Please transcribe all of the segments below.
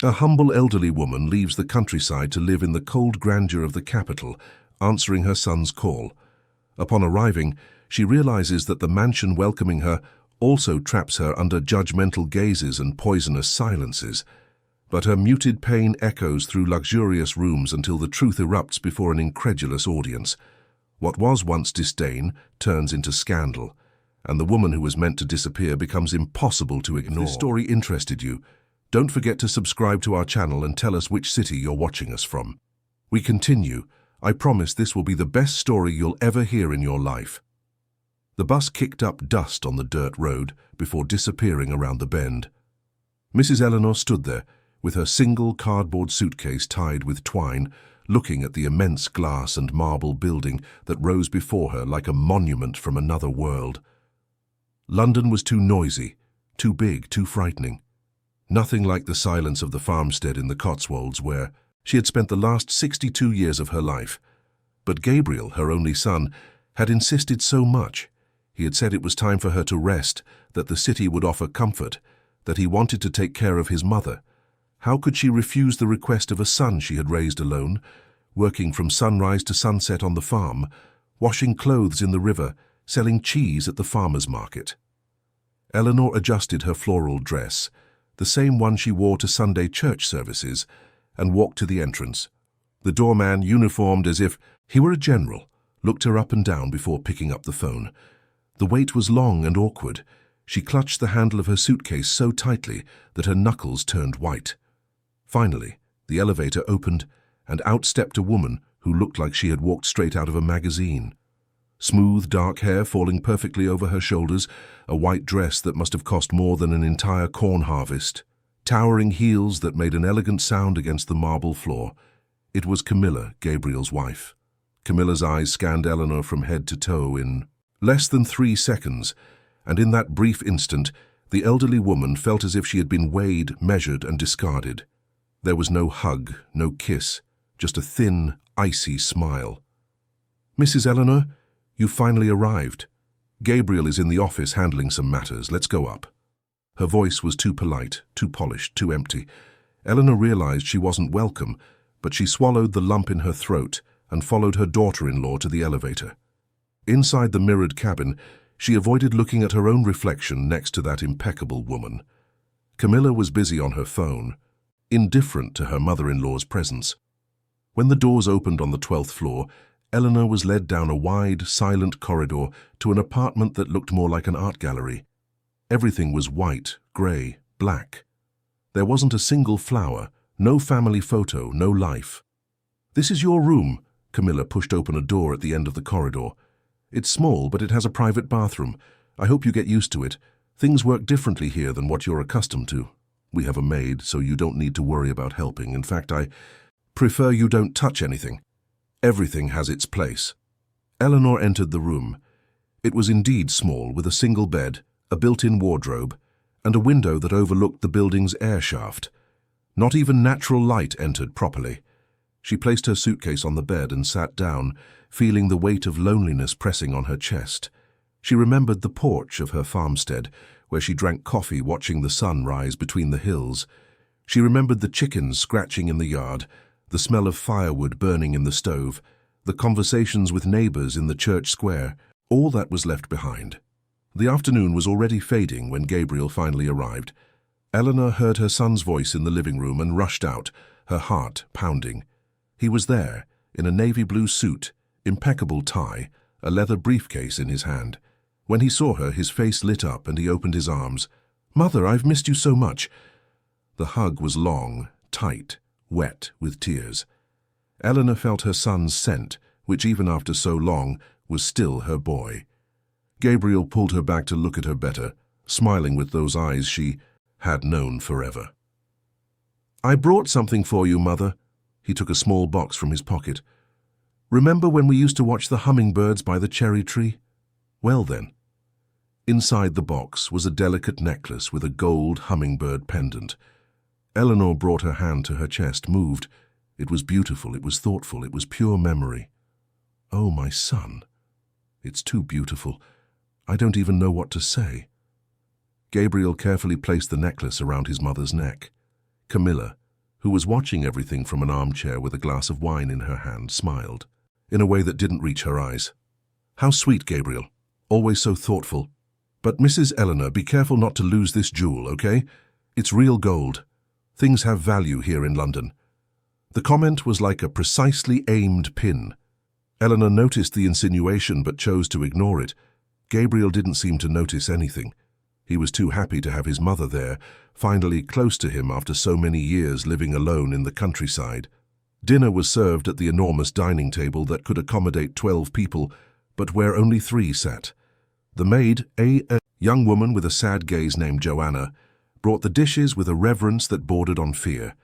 A humble elderly woman leaves the countryside to live in the cold grandeur of the capital, answering her son's call. Upon arriving, she realizes that the mansion welcoming her also traps her under judgmental gazes and poisonous silences. But her muted pain echoes through luxurious rooms until the truth erupts before an incredulous audience. What was once disdain turns into scandal, and the woman who was meant to disappear becomes impossible to ignore. If this story interested you, don't forget to subscribe to our channel and tell us which city you're watching us from. We continue. I promise this will be the best story you'll ever hear in your life. The bus kicked up dust on the dirt road before disappearing around the bend. Mrs. Eleanor stood there, with her single cardboard suitcase tied with twine, looking at the immense glass and marble building that rose before her like a monument from another world. London was too noisy, too big, too frightening. Nothing like the silence of the farmstead in the Cotswolds where she had spent the last 62 years of her life. But Gabriel, her only son, had insisted so much. He had said it was time for her to rest, that the city would offer comfort, that he wanted to take care of his mother. How could she refuse the request of a son she had raised alone, working from sunrise to sunset on the farm, washing clothes in the river, selling cheese at the farmer's market? Eleanor adjusted her floral dress, the same one she wore to Sunday church services, and walked to the entrance. The doorman, uniformed as if he were a general, looked her up and down before picking up the phone. The wait was long and awkward. She clutched the handle of her suitcase so tightly that her knuckles turned white. Finally, the elevator opened, and out stepped a woman who looked like she had walked straight out of a magazine. Smooth, dark hair falling perfectly over her shoulders, a white dress that must have cost more than an entire corn harvest, towering heels that made an elegant sound against the marble floor. It was Camilla, Gabriel's wife. Camilla's eyes scanned Eleanor from head to toe in less than 3 seconds, and in that brief instant, the elderly woman felt as if she had been weighed, measured, and discarded. There was no hug, no kiss, just a thin, icy smile. "Mrs. Eleanor, you finally arrived. Gabriel is in the office handling some matters. Let's go up." Her voice was too polite, too polished, too empty. Eleanor realized she wasn't welcome, but she swallowed the lump in her throat and followed her daughter-in-law to the elevator. Inside the mirrored cabin, she avoided looking at her own reflection next to that impeccable woman. Camilla was busy on her phone, indifferent to her mother-in-law's presence. When the doors opened on the 12th floor, Eleanor was led down a wide, silent corridor to an apartment that looked more like an art gallery. Everything was white, grey, black. There wasn't a single flower, no family photo, no life. "This is your room." Camilla pushed open a door at the end of the corridor. "It's small, but it has a private bathroom. I hope you get used to it. Things work differently here than what you're accustomed to. We have a maid, so you don't need to worry about helping. In fact, I prefer you don't touch anything. Everything has its place." Eleanor entered the room. It was indeed small, with a single bed, a built-in wardrobe, and a window that overlooked the building's air shaft. Not even natural light entered properly. She placed her suitcase on the bed and sat down, feeling the weight of loneliness pressing on her chest. She remembered the porch of her farmstead, where she drank coffee watching the sun rise between the hills. She remembered the chickens scratching in the yard, the smell of firewood burning in the stove, the conversations with neighbors in the church square. All that was left behind. The afternoon was already fading when Gabriel finally arrived. Eleanor heard her son's voice in the living room and rushed out, her heart pounding. He was there, in a navy blue suit, impeccable tie, a leather briefcase in his hand. When he saw her, his face lit up and he opened his arms. "Mother, I've missed you so much." The hug was long, tight, wet with tears. Eleanor felt her son's scent, which even after so long was still her boy. Gabriel pulled her back to look at her better, smiling with those eyes she had known forever. "I brought something for you, Mother." He took a small box from his pocket. "Remember when we used to watch the hummingbirds by the cherry tree? Well then." Inside the box was a delicate necklace with a gold hummingbird pendant. Eleanor brought her hand to her chest, moved. It was beautiful, it was thoughtful, it was pure memory. "Oh, my son. It's too beautiful. I don't even know what to say." Gabriel carefully placed the necklace around his mother's neck. Camilla, who was watching everything from an armchair with a glass of wine in her hand, smiled, in a way that didn't reach her eyes. "How sweet, Gabriel. Always so thoughtful. But Mrs. Eleanor, be careful not to lose this jewel, okay? It's real gold. Things have value here in London." The comment was like a precisely aimed pin. Eleanor noticed the insinuation but chose to ignore it. Gabriel didn't seem to notice anything. He was too happy to have his mother there, finally close to him after so many years living alone in the countryside. Dinner was served at the enormous dining table that could accommodate 12 people, but where only 3 sat. The maid, a young woman with a sad gaze named Joanna, brought the dishes with a reverence that bordered on fear.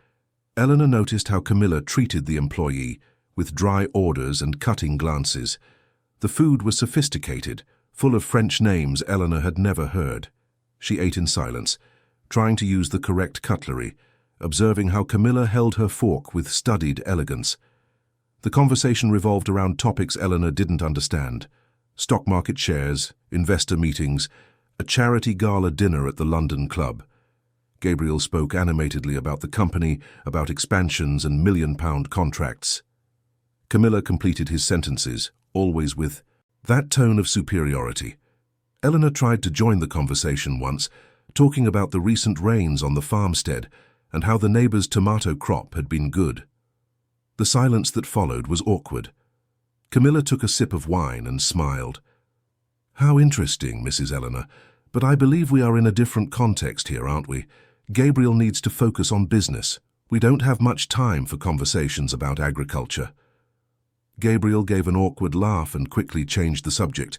Eleanor noticed how Camilla treated the employee, with dry orders and cutting glances. The food was sophisticated, full of French names Eleanor had never heard. She ate in silence, trying to use the correct cutlery, observing how Camilla held her fork with studied elegance. The conversation revolved around topics Eleanor didn't understand: stock market shares, investor meetings, a charity gala dinner at the London club. Gabriel spoke animatedly about the company, about expansions and million-pound contracts. Camilla completed his sentences, always with that tone of superiority. Eleanor tried to join the conversation once, talking about the recent rains on the farmstead and how the neighbor's tomato crop had been good. The silence that followed was awkward. Camilla took a sip of wine and smiled. "How interesting, Mrs. Eleanor, but I believe we are in a different context here, aren't we? Gabriel needs to focus on business. We don't have much time for conversations about agriculture." Gabriel gave an awkward laugh and quickly changed the subject.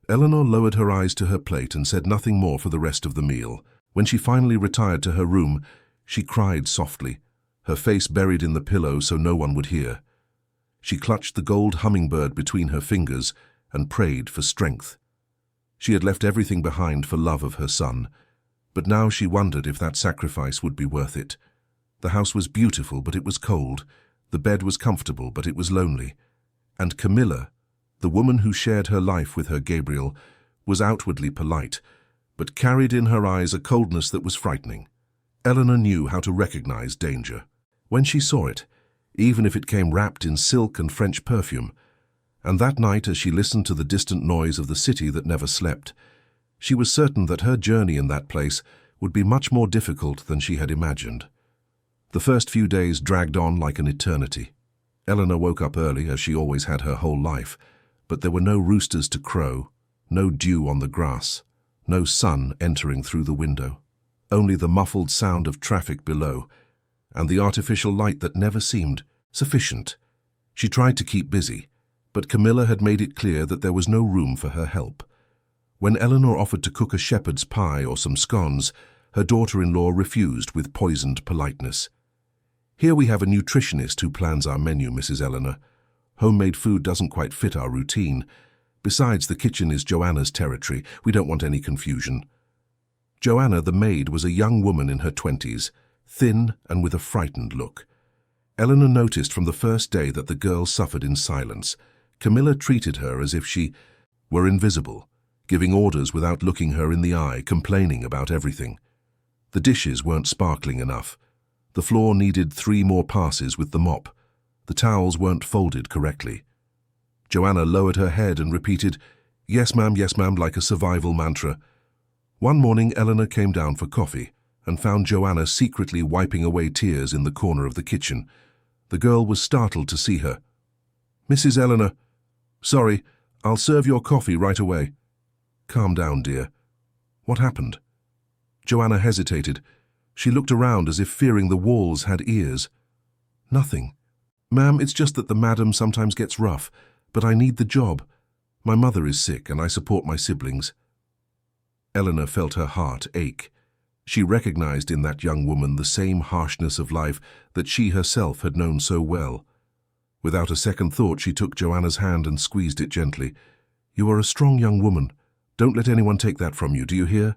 Eleanor lowered her eyes to her plate and said nothing more for the rest of the meal. When she finally retired to her room, she cried softly, her face buried in the pillow so no one would hear. She clutched the gold hummingbird between her fingers and prayed for strength. She had left everything behind for love of her son, but now she wondered if that sacrifice would be worth it. The house was beautiful, but it was cold. The bed was comfortable, but it was lonely. And Camilla, the woman who shared her life with her Gabriel, was outwardly polite, but carried in her eyes a coldness that was frightening. Eleanor knew how to recognize danger when she saw it, even if it came wrapped in silk and French perfume. And that night, as she listened to the distant noise of the city that never slept, she was certain that her journey in that place would be much more difficult than she had imagined. The first few days dragged on like an eternity. Eleanor woke up early, as she always had her whole life, but there were no roosters to crow, no dew on the grass, no sun entering through the window, only the muffled sound of traffic below, and the artificial light that never seemed sufficient. She tried to keep busy, but Camilla had made it clear that there was no room for her help. When Eleanor offered to cook a shepherd's pie or some scones, her daughter-in-law refused with poisoned politeness. "Here we have a nutritionist who plans our menu, Mrs. Eleanor. Homemade food doesn't quite fit our routine. Besides, the kitchen is Joanna's territory. We don't want any confusion." Joanna, the maid, was a young woman in her 20s, thin and with a frightened look. Eleanor noticed from the first day that the girl suffered in silence. Camilla treated her as if she were invisible, giving orders without looking her in the eye, complaining about everything. The dishes weren't sparkling enough. The floor needed 3 more passes with the mop. The towels weren't folded correctly. Joanna lowered her head and repeated, yes ma'am, like a survival mantra. One morning, Eleanor came down for coffee and found Joanna secretly wiping away tears in the corner of the kitchen. The girl was startled to see her. "Mrs. Eleanor, sorry, I'll serve your coffee right away." "Calm down, dear. What happened?" Joanna hesitated. She looked around as if fearing the walls had ears. "Nothing. Ma'am, it's just that the madam sometimes gets rough, but I need the job. My mother is sick and I support my siblings." Eleanor felt her heart ache. She recognized in that young woman the same harshness of life that she herself had known so well. Without a second thought, she took Joanna's hand and squeezed it gently. "You are a strong young woman. Don't let anyone take that from you, do you hear?"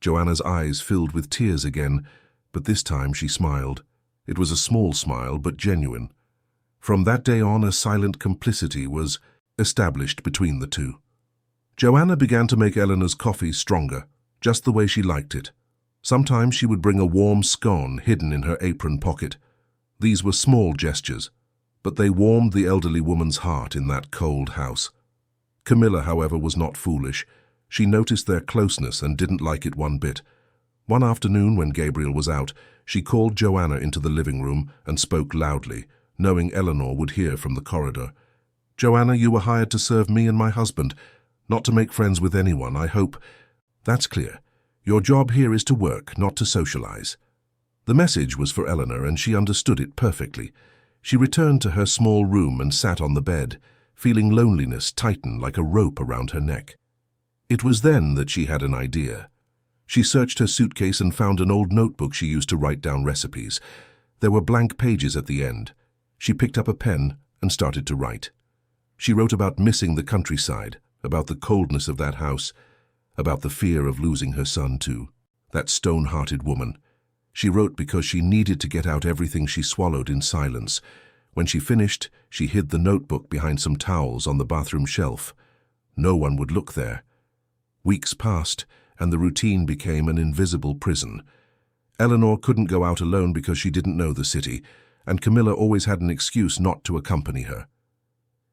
Joanna's eyes filled with tears again, but this time she smiled. It was a small smile, but genuine. From that day on, a silent complicity was established between the two. Joanna began to make Eleanor's coffee stronger, just the way she liked it. Sometimes she would bring a warm scone hidden in her apron pocket. These were small gestures, but they warmed the elderly woman's heart in that cold house. Camilla, however, was not foolish. She noticed their closeness and didn't like it one bit. One afternoon, when Gabriel was out, she called Joanna into the living room and spoke loudly, knowing Eleanor would hear from the corridor. "Joanna, you were hired to serve me and my husband, not to make friends with anyone, I hope. That's clear. Your job here is to work, not to socialize." The message was for Eleanor, and she understood it perfectly. She returned to her small room and sat on the bed, feeling loneliness tighten like a rope around her neck. It was then that she had an idea. She searched her suitcase and found an old notebook she used to write down recipes. There were blank pages at the end. She picked up a pen and started to write. She wrote about missing the countryside, about the coldness of that house, about the fear of losing her son too, that stone-hearted woman. She wrote because she needed to get out everything she swallowed in silence. When she finished, she hid the notebook behind some towels on the bathroom shelf. No one would look there. Weeks passed, and the routine became an invisible prison. Eleanor couldn't go out alone because she didn't know the city, and Camilla always had an excuse not to accompany her.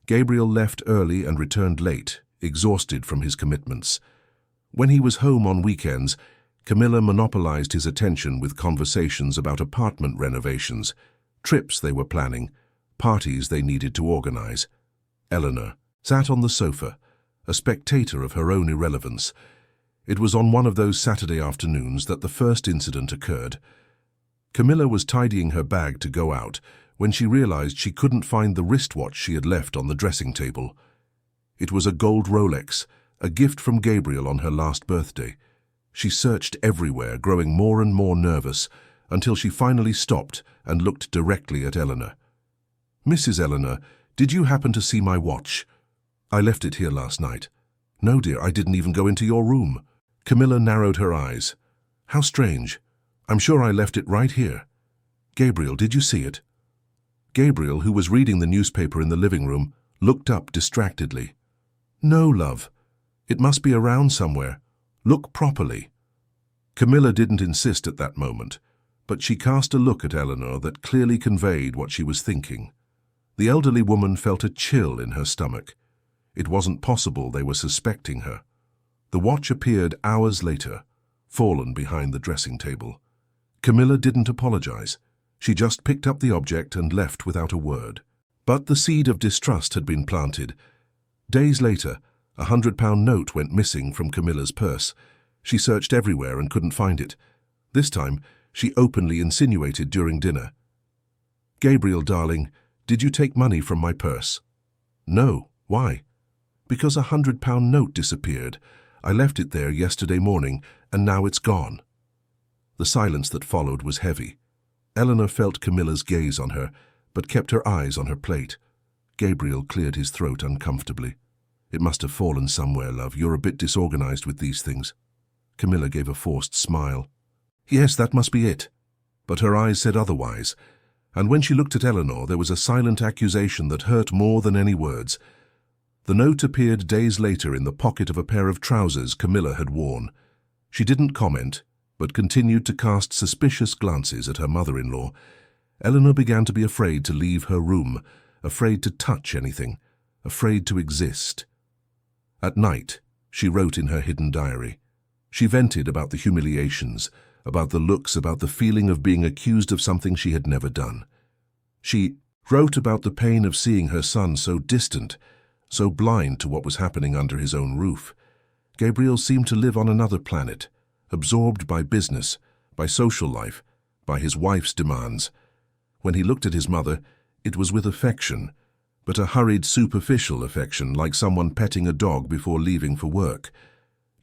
Gabriel left early and returned late, exhausted from his commitments. When he was home on weekends, Camilla monopolized his attention with conversations about apartment renovations, trips they were planning, parties they needed to organize. Eleanor sat on the sofa, a spectator of her own irrelevance. It was on one of those Saturday afternoons that the first incident occurred. Camilla was tidying her bag to go out when she realized she couldn't find the wristwatch she had left on the dressing table. It was a gold Rolex, a gift from Gabriel on her last birthday. She searched everywhere, growing more and more nervous, until she finally stopped and looked directly at Eleanor. "Mrs. Eleanor, did you happen to see my watch? I left it here last night." "No, dear, I didn't even go into your room." Camilla narrowed her eyes. "How strange. I'm sure I left it right here." "Gabriel, did you see it?" Gabriel, who was reading the newspaper in the living room, looked up distractedly. "No, love. It must be around somewhere. Look properly." Camilla didn't insist at that moment, but she cast a look at Eleanor that clearly conveyed what she was thinking. The elderly woman felt a chill in her stomach. It wasn't possible they were suspecting her. The watch appeared hours later, fallen behind the dressing table. Camilla didn't apologize. She just picked up the object and left without a word. But the seed of distrust had been planted. Days later, a £100 note went missing from Camilla's purse. She searched everywhere and couldn't find it. This time, she openly insinuated during dinner, "Gabriel, darling, did you take money from my purse?" "No. Why?" "Because a £100 note disappeared. I left it there yesterday morning, and now it's gone." The silence that followed was heavy. Eleanor felt Camilla's gaze on her, but kept her eyes on her plate. Gabriel cleared his throat uncomfortably. "It must have fallen somewhere, love. You're a bit disorganized with these things." Camilla gave a forced smile. "Yes, that must be it." But her eyes said otherwise, and when she looked at Eleanor, there was a silent accusation that hurt more than any words. The note appeared days later in the pocket of a pair of trousers Camilla had worn. She didn't comment, but continued to cast suspicious glances at her mother-in-law. Eleanor began to be afraid to leave her room, afraid to touch anything, afraid to exist. At night, she wrote in her hidden diary. She vented about the humiliations, about the looks, about the feeling of being accused of something she had never done. She wrote about the pain of seeing her son so distant, so blind to what was happening under his own roof. Gabriel seemed to live on another planet, absorbed by business, by social life, by his wife's demands. When he looked at his mother, it was with affection, but a hurried, superficial affection, like someone petting a dog before leaving for work.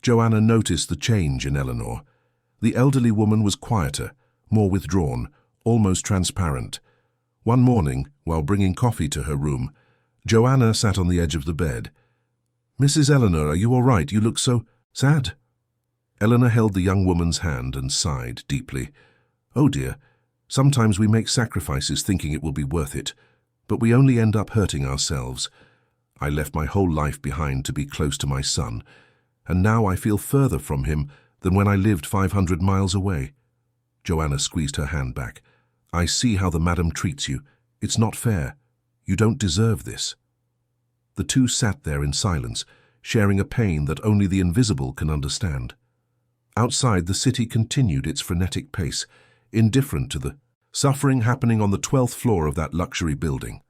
Joanna noticed the change in Eleanor. The elderly woman was quieter, more withdrawn, almost transparent. One morning, while bringing coffee to her room, Joanna sat on the edge of the bed. "Mrs. Eleanor, are you all right? You look so sad." Eleanor held the young woman's hand and sighed deeply. "Oh dear, sometimes we make sacrifices thinking it will be worth it, but we only end up hurting ourselves. I left my whole life behind to be close to my son, and now I feel further from him than when I lived 500 miles away." Joanna squeezed her hand back. "I see how the madam treats you. It's not fair. You don't deserve this." The two sat there in silence, sharing a pain that only the invisible can understand. Outside, the city continued its frenetic pace, indifferent to the suffering happening on the 12th floor of that luxury building.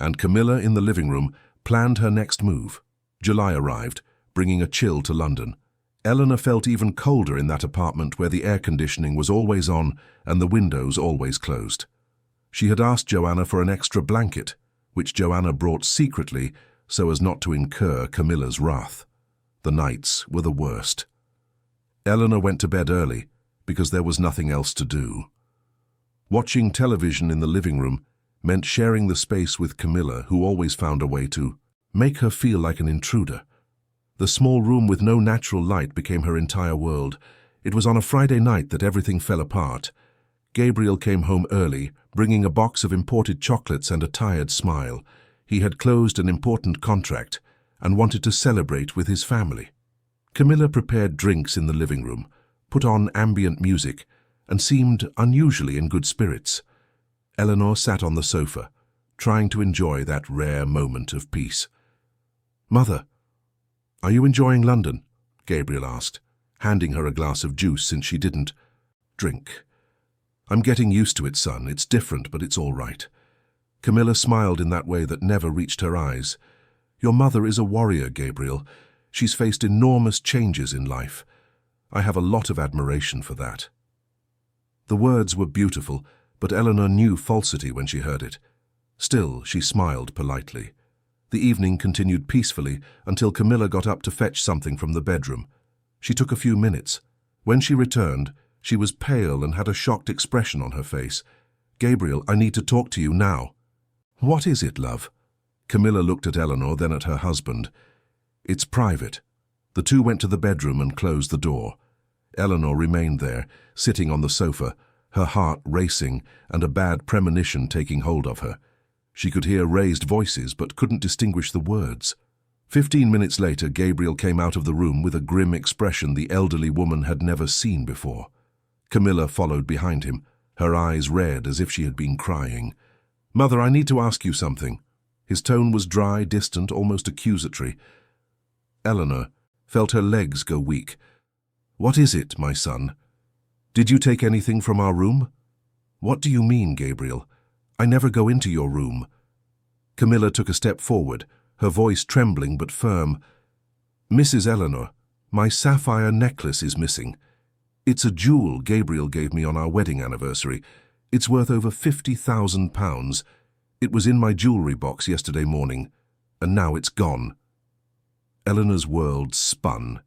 And Camilla, in the living room, planned her next move. July arrived, bringing a chill to London. Eleanor felt even colder in that apartment where the air conditioning was always on and the windows always closed. She had asked Joanna for an extra blanket, which Joanna brought secretly so as not to incur Camilla's wrath. The nights were the worst. Eleanor went to bed early because there was nothing else to do. Watching television in the living room meant sharing the space with Camilla, who always found a way to make her feel like an intruder. The small room with no natural light became her entire world. It was on a Friday night that everything fell apart. Gabriel came home early, bringing a box of imported chocolates and a tired smile. He had closed an important contract and wanted to celebrate with his family. Camilla prepared drinks in the living room, put on ambient music, and seemed unusually in good spirits. Eleanor sat on the sofa, trying to enjoy that rare moment of peace. "Mother, are you enjoying London?" Gabriel asked, handing her a glass of juice since she didn't drink. "I'm getting used to it, son. It's different, but it's all right." Camilla smiled in that way that never reached her eyes. "Your mother is a warrior, Gabriel. She's faced enormous changes in life. I have a lot of admiration for that." The words were beautiful, but Eleanor knew falsity when she heard it. Still, she smiled politely. The evening continued peacefully until Camilla got up to fetch something from the bedroom. She took a few minutes. When she returned, she was pale and had a shocked expression on her face. "Gabriel, I need to talk to you now." "What is it, love?" Camilla looked at Eleanor, then at her husband. "It's private." The two went to the bedroom and closed the door. Eleanor remained there, sitting on the sofa, her heart racing and a bad premonition taking hold of her. She could hear raised voices but couldn't distinguish the words. 15 minutes later, Gabriel came out of the room with a grim expression the elderly woman had never seen before. Camilla followed behind him, her eyes red as if she had been crying. "Mother, I need to ask you something." His tone was dry, distant, almost accusatory. Eleanor felt her legs go weak. "What is it, my son? Did you take anything from our room?" "What do you mean, Gabriel? I never go into your room." Camilla took a step forward, her voice trembling but firm. "Mrs. Eleanor, my sapphire necklace is missing. It's a jewel Gabriel gave me on our wedding anniversary. It's worth over £50,000. It was in my jewelry box yesterday morning, and now it's gone." Eleanor's world spun.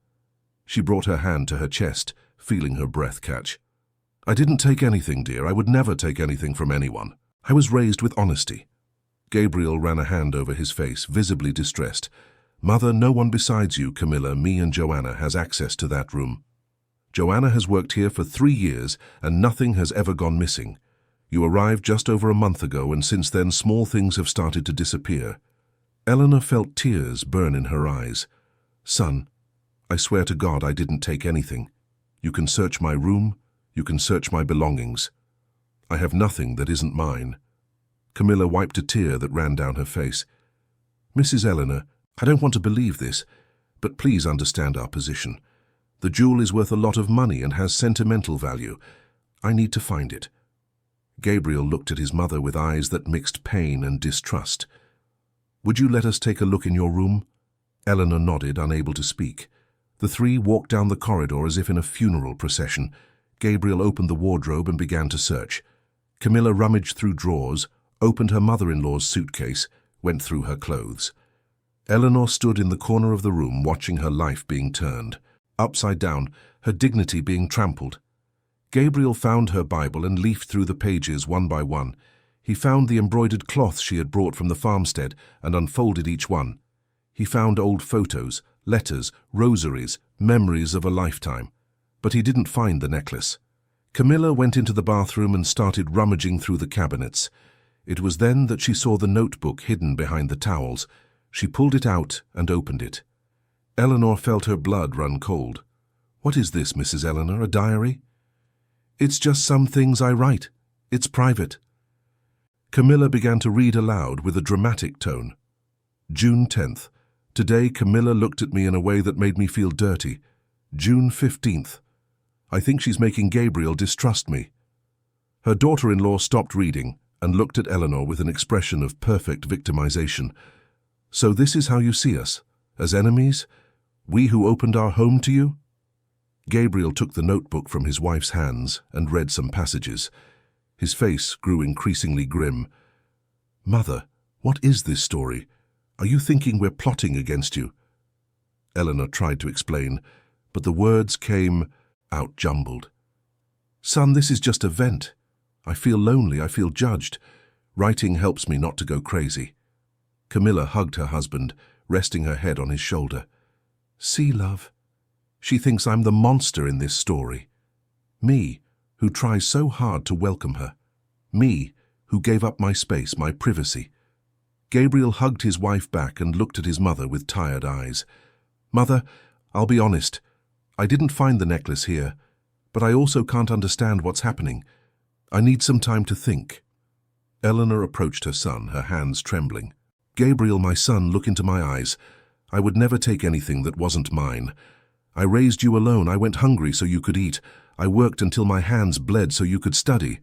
She brought her hand to her chest, feeling her breath catch. "I didn't take anything, dear. I would never take anything from anyone. I was raised with honesty." Gabriel ran a hand over his face, visibly distressed. "Mother, no one besides you, Camilla, me and Joanna has access to that room. Joanna has worked here for 3 years and nothing has ever gone missing. You arrived just over a month ago and since then small things have started to disappear." Eleanor felt tears burn in her eyes. "Son, I swear to God I didn't take anything. You can search my room, you can search my belongings. I have nothing that isn't mine." Camilla wiped a tear that ran down her face. "Mrs. Eleanor, I don't want to believe this, but please understand our position. The jewel is worth a lot of money and has sentimental value. I need to find it." Gabriel looked at his mother with eyes that mixed pain and distrust. "Would you let us take a look in your room?" Eleanor nodded, unable to speak. The three walked down the corridor as if in a funeral procession. Gabriel opened the wardrobe and began to search. Camilla rummaged through drawers, opened her mother-in-law's suitcase, went through her clothes. Eleanor stood in the corner of the room watching her life being turned, upside down, her dignity being trampled. Gabriel found her Bible and leafed through the pages one by one. He found the embroidered cloth she had brought from the farmstead and unfolded each one. He found old photos, letters, rosaries, memories of a lifetime. But he didn't find the necklace. Camilla went into the bathroom and started rummaging through the cabinets. It was then that she saw the notebook hidden behind the towels. She pulled it out and opened it. Eleanor felt her blood run cold. What is this, Mrs. Eleanor, a diary? It's just some things I write. It's private. Camilla began to read aloud with a dramatic tone. June 10th. Today Camilla looked at me in a way that made me feel dirty. June 15th. I think she's making Gabriel distrust me. Her daughter-in-law stopped reading and looked at Eleanor with an expression of perfect victimization. So this is how you see us? As enemies? We who opened our home to you? Gabriel took the notebook from his wife's hands and read some passages. His face grew increasingly grim. Mother, what is this story? Are you thinking we're plotting against you? Eleanor tried to explain, but the words came out jumbled. Son, this is just a vent. I feel lonely, I feel judged. Writing helps me not to go crazy. Camilla hugged her husband, resting her head on his shoulder. See, love, she thinks I'm the monster in this story. Me, who tries so hard to welcome her. Me, who gave up my space, my privacy. Gabriel hugged his wife back and looked at his mother with tired eyes. Mother, I'll be honest. I didn't find the necklace here, but I also can't understand what's happening. I need some time to think. Eleanor approached her son, her hands trembling. Gabriel, my son, look into my eyes. I would never take anything that wasn't mine. I raised you alone. I went hungry so you could eat. I worked until my hands bled so you could study.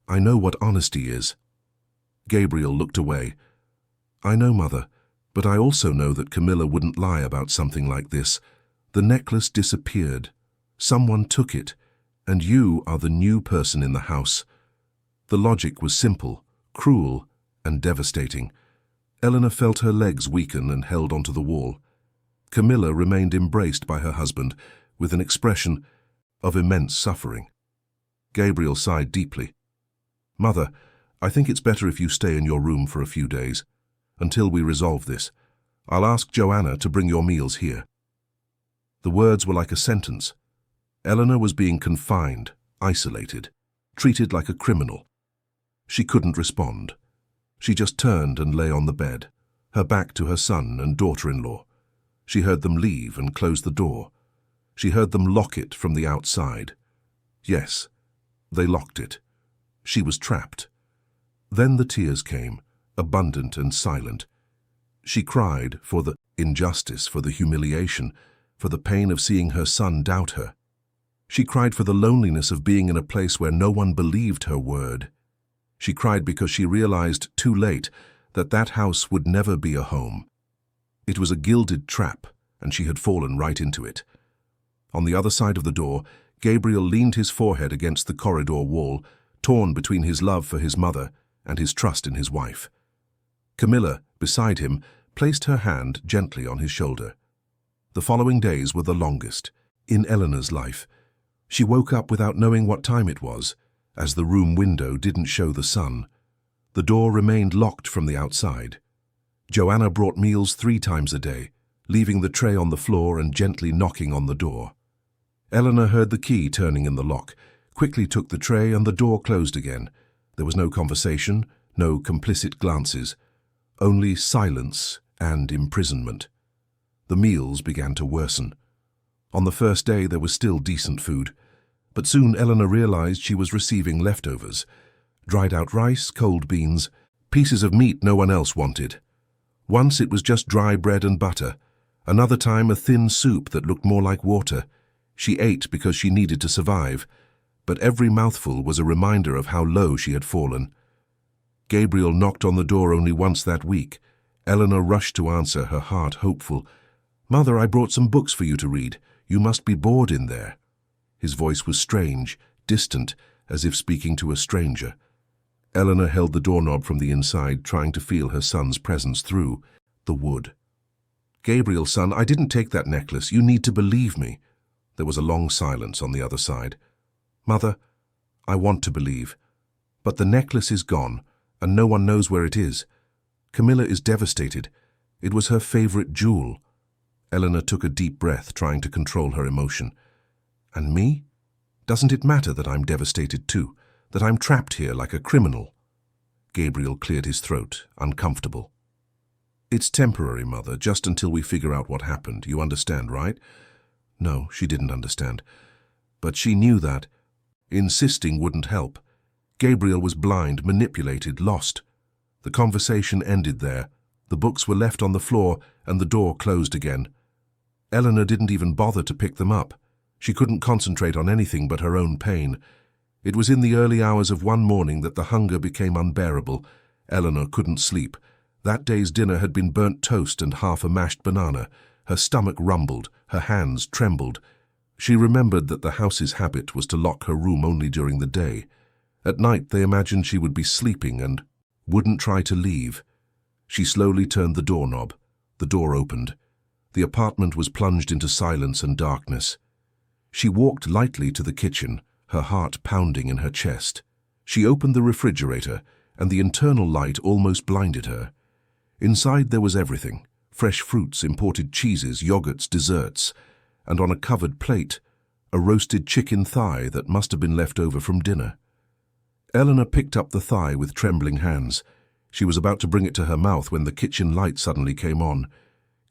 I know what honesty is. Gabriel looked away. I know, Mother, but I also know that Camilla wouldn't lie about something like this. The necklace disappeared. Someone took it, and you are the new person in the house. The logic was simple, cruel, and devastating. Eleanor felt her legs weaken and held onto the wall. Camilla remained embraced by her husband with an expression of immense suffering. Gabriel sighed deeply. Mother, I think it's better if you stay in your room for a few days, until we resolve this. I'll ask Joanna to bring your meals here. The words were like a sentence. Eleanor was being confined, isolated, treated like a criminal. She couldn't respond. She just turned and lay on the bed, her back to her son and daughter-in-law. She heard them leave and close the door. She heard them lock it from the outside. Yes, they locked it. She was trapped. Then the tears came, abundant and silent. She cried for the injustice, for the humiliation, for the pain of seeing her son doubt her. She cried for the loneliness of being in a place where no one believed her word. She cried because she realized too late that that house would never be a home. It was a gilded trap, and she had fallen right into it. On the other side of the door, Gabriel leaned his forehead against the corridor wall, torn between his love for his mother and his trust in his wife. Camilla, beside him, placed her hand gently on his shoulder. The following days were the longest in Eleanor's life. She woke up without knowing what time it was, as the room window didn't show the sun. The door remained locked from the outside. Joanna brought meals 3 times a day, leaving the tray on the floor and gently knocking on the door. Eleanor heard the key turning in the lock, quickly took the tray, and the door closed again. There was no conversation, no complicit glances, only silence and imprisonment. The meals began to worsen. On the first day there was still decent food, but soon Eleanor realized she was receiving leftovers. Dried-out rice, cold beans, pieces of meat no one else wanted. Once it was just dry bread and butter, another time a thin soup that looked more like water. She ate because she needed to survive, but every mouthful was a reminder of how low she had fallen. Gabriel knocked on the door only once that week. Eleanor rushed to answer, her heart hopeful. "Mother, I brought some books for you to read. You must be bored in there." His voice was strange, distant, as if speaking to a stranger. Eleanor held the doorknob from the inside, trying to feel her son's presence through the wood. "Gabriel, son, I didn't take that necklace. You need to believe me." There was a long silence on the other side. "Mother, I want to believe. But the necklace is gone, and no one knows where it is. Camilla is devastated. It was her favorite jewel." Eleanor took a deep breath, trying to control her emotion. "And me? Doesn't it matter that I'm devastated too? That I'm trapped here like a criminal?" Gabriel cleared his throat, uncomfortable. "It's temporary, Mother, just until we figure out what happened. You understand, right?" No, she didn't understand. But she knew that. Insisting wouldn't help. Gabriel was blind, manipulated, lost. The conversation ended there. The books were left on the floor and the door closed again. Eleanor didn't even bother to pick them up. She couldn't concentrate on anything but her own pain. It was in the early hours of one morning that the hunger became unbearable. Eleanor couldn't sleep. That day's dinner had been burnt toast and half a mashed banana. Her stomach rumbled, her hands trembled. She remembered that the house's habit was to lock her room only during the day. At night they imagined she would be sleeping and wouldn't try to leave. She slowly turned the doorknob. The door opened. The apartment was plunged into silence and darkness. She walked lightly to the kitchen, her heart pounding in her chest. She opened the refrigerator, and the internal light almost blinded her. Inside there was everything: fresh fruits, imported cheeses, yogurts, desserts, and on a covered plate, a roasted chicken thigh that must have been left over from dinner. Eleanor picked up the thigh with trembling hands. She was about to bring it to her mouth when the kitchen light suddenly came on.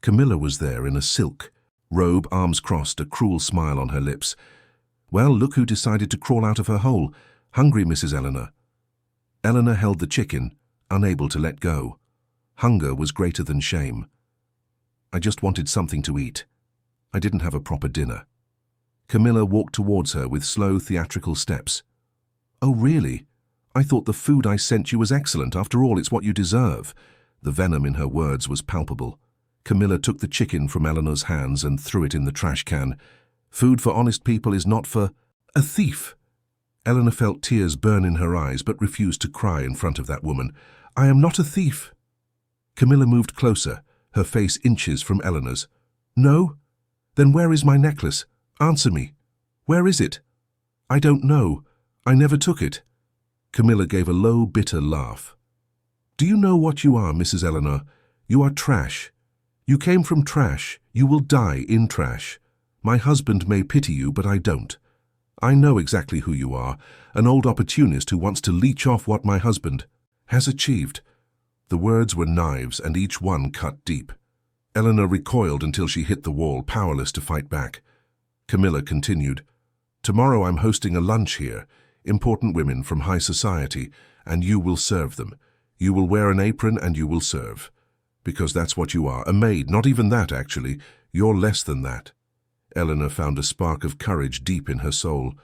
Camilla was there in a silk robe, arms crossed, a cruel smile on her lips. "Well, look who decided to crawl out of her hole. Hungry, Mrs. Eleanor." Eleanor held the chicken, unable to let go. Hunger was greater than shame. "I just wanted something to eat. I didn't have a proper dinner." Camilla walked towards her with slow, theatrical steps. "Oh, really? I thought the food I sent you was excellent. After all, it's what you deserve." The venom in her words was palpable. Camilla took the chicken from Eleanor's hands and threw it in the trash can. "Food for honest people is not for a thief." Eleanor felt tears burn in her eyes but refused to cry in front of that woman. "I am not a thief." Camilla moved closer, her face inches from Eleanor's. "No? Then where is my necklace? Answer me. Where is it?" "I don't know. I never took it." Camilla gave a low, bitter laugh. "Do you know what you are, Mrs. Eleanor? You are trash. You came from trash. You will die in trash. My husband may pity you, but I don't. I know exactly who you are, an old opportunist who wants to leech off what my husband has achieved." The words were knives, and each one cut deep. Eleanor recoiled until she hit the wall, powerless to fight back. Camilla continued, "Tomorrow I'm hosting a lunch here. Important women from high society, and you will serve them. You will wear an apron and you will serve. Because that's what you are, a maid. Not even that, actually. You're less than that." Eleanor found a spark of courage deep in her soul.